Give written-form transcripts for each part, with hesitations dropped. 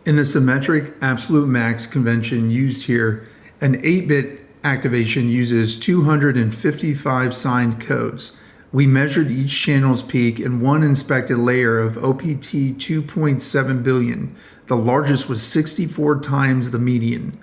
In the symmetric absolute max convention used here, an 8-bit activation uses 255 signed codes. We measured each channel's peak in one inspected layer of OPT 2.7 billion. The largest was 64 times the median.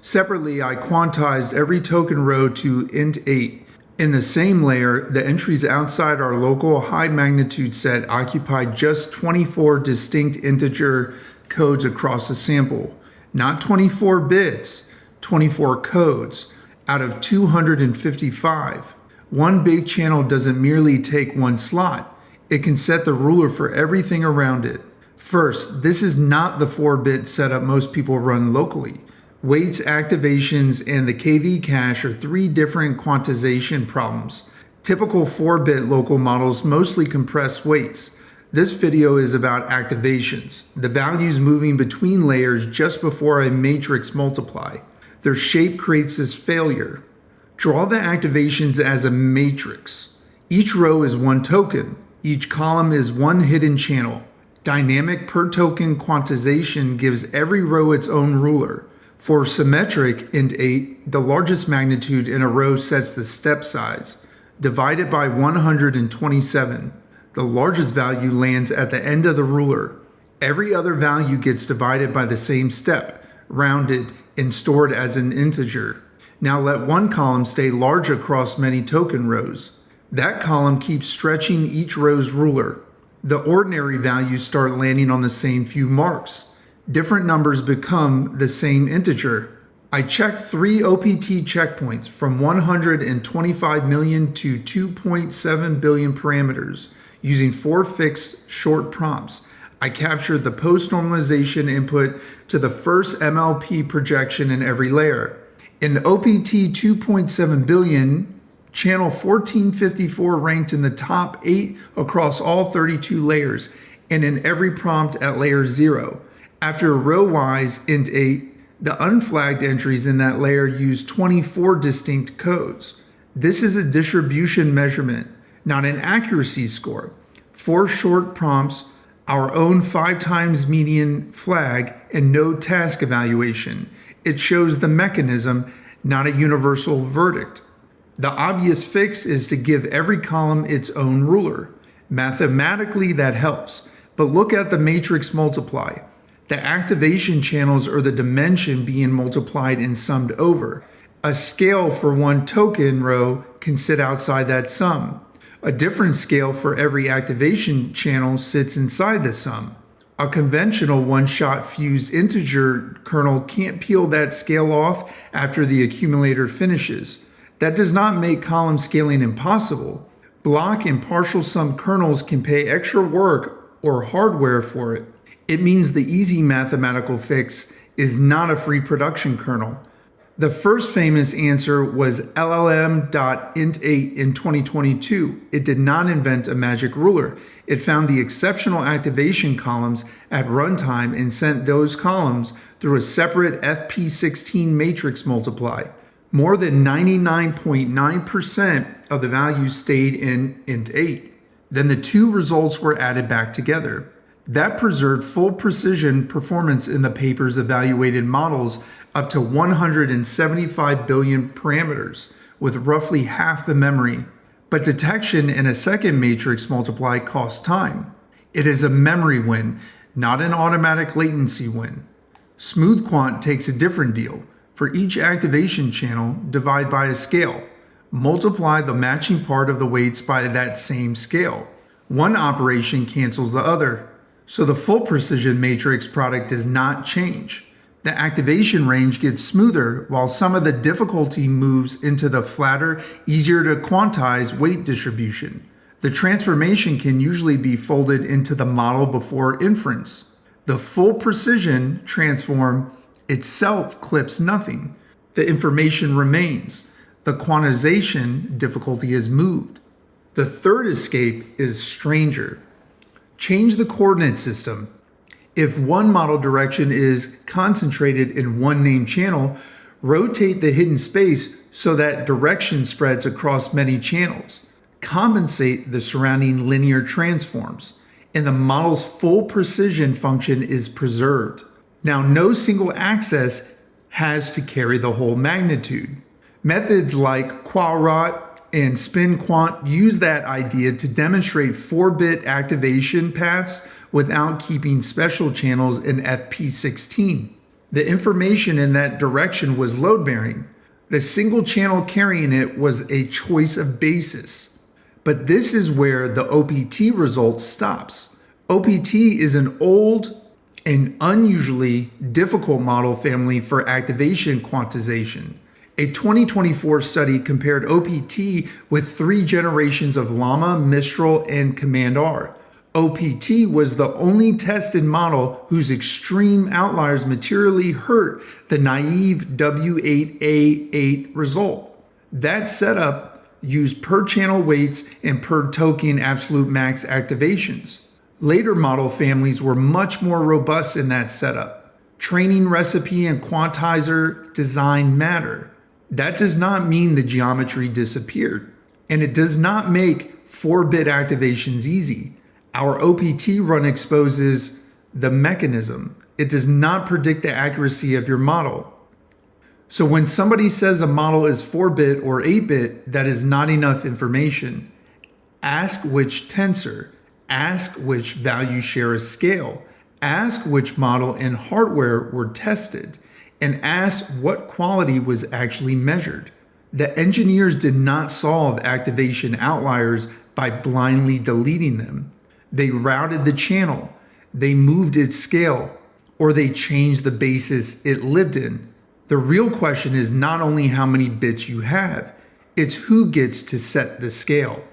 Separately, I quantized every token row to int8. In the same layer, the entries outside our local high magnitude set occupied just 24 distinct integer codes across the sample. Not 24 bits, 24 codes out of 255. One big channel doesn't merely take one slot, it can set the ruler for everything around it. First, this is not the 4-bit setup most people run locally. Weights, activations, and the KV cache are 3 different quantization problems. Typical 4-bit local models mostly compress weights. This video is about activations, the values moving between layers just before a matrix multiply. Their shape creates this failure. Draw the activations as a matrix. Each row is one token. Each column is one hidden channel. Dynamic per token quantization gives every row its own ruler. For symmetric int8, the largest magnitude in a row sets the step size. Divide it by 127. The largest value lands at the end of the ruler. Every other value gets divided by the same step, rounded, and stored as an integer. Now let one column stay large across many token rows. That column keeps stretching each row's ruler. The ordinary values start landing on the same few marks. Different numbers become the same integer. I checked 3 OPT checkpoints from 125 million to 2.7 billion parameters using 4 fixed short prompts. I captured the post-normalization input to the first MLP projection in every layer. In OPT 2.7 billion, channel 1454 ranked in the top 8 across all 32 layers and in every prompt at layer 0. After row-wise int8, the unflagged entries in that layer use 24 distinct codes. This is a distribution measurement, not an accuracy score. 4 short prompts, our own 5 times median flag, and no task evaluation. It shows the mechanism, not a universal verdict. The obvious fix is to give every column its own ruler. Mathematically, that helps, but look at the matrix multiply. The activation channels are the dimension being multiplied and summed over. A scale for one token row can sit outside that sum. A different scale for every activation channel sits inside the sum. A conventional one-shot fused integer kernel can't peel that scale off after the accumulator finishes. That does not make column scaling impossible. Block and partial sum kernels can pay extra work or hardware for it. It means the easy mathematical fix is not a free production kernel. The first famous answer was LLM.int8 in 2022. It did not invent a magic ruler. It found the exceptional activation columns at runtime and sent those columns through a separate FP16 matrix multiply. More than 99.9% of the values stayed in int8. Then the 2 results were added back together. That preserved full precision performance in the paper's evaluated models up to 175 billion parameters, with roughly half the memory. But detection in a second matrix multiply costs time. It is a memory win, not an automatic latency win. SmoothQuant takes a different deal. For each activation channel, divide by a scale. Multiply the matching part of the weights by that same scale. One operation cancels the other. So the full precision matrix product does not change. The activation range gets smoother while some of the difficulty moves into the flatter, easier to quantize weight distribution. The transformation can usually be folded into the model before inference. The full precision transform itself clips nothing. The information remains. The quantization difficulty is moved. The third escape is stranger. Change the coordinate system. If one model direction is concentrated in one named channel, rotate the hidden space so that direction spreads across many channels. Compensate the surrounding linear transforms, and the model's full precision function is preserved. Now, no single access has to carry the whole magnitude. Methods like QuaRot and SpinQuant use that idea to demonstrate 4-bit activation paths without keeping special channels in FP16. The information in that direction was load-bearing. The single channel carrying it was a choice of basis. But this is where the OPT result stops. OPT is an old and unusually difficult model family for activation quantization. A 2024 study compared OPT with 3 generations of Llama, Mistral, and Command R. OPT was the only tested model whose extreme outliers materially hurt the naive W8A8 result. That setup used per channel weights and per token absolute max activations. Later model families were much more robust in that setup. Training recipe and quantizer design matter. That does not mean the geometry disappeared. And it does not make 4-bit activations easy. Our OPT run exposes the mechanism. It does not predict the accuracy of your model. So when somebody says a model is 4-bit or 8-bit, that is not enough information. Ask which tensor. Ask which value share a scale. Ask which model and hardware were tested. And ask what quality was actually measured. The engineers did not solve activation outliers by blindly deleting them. They routed the channel, they moved its scale, or they changed the basis it lived in. The real question is not only how many bits you have, it's who gets to set the scale.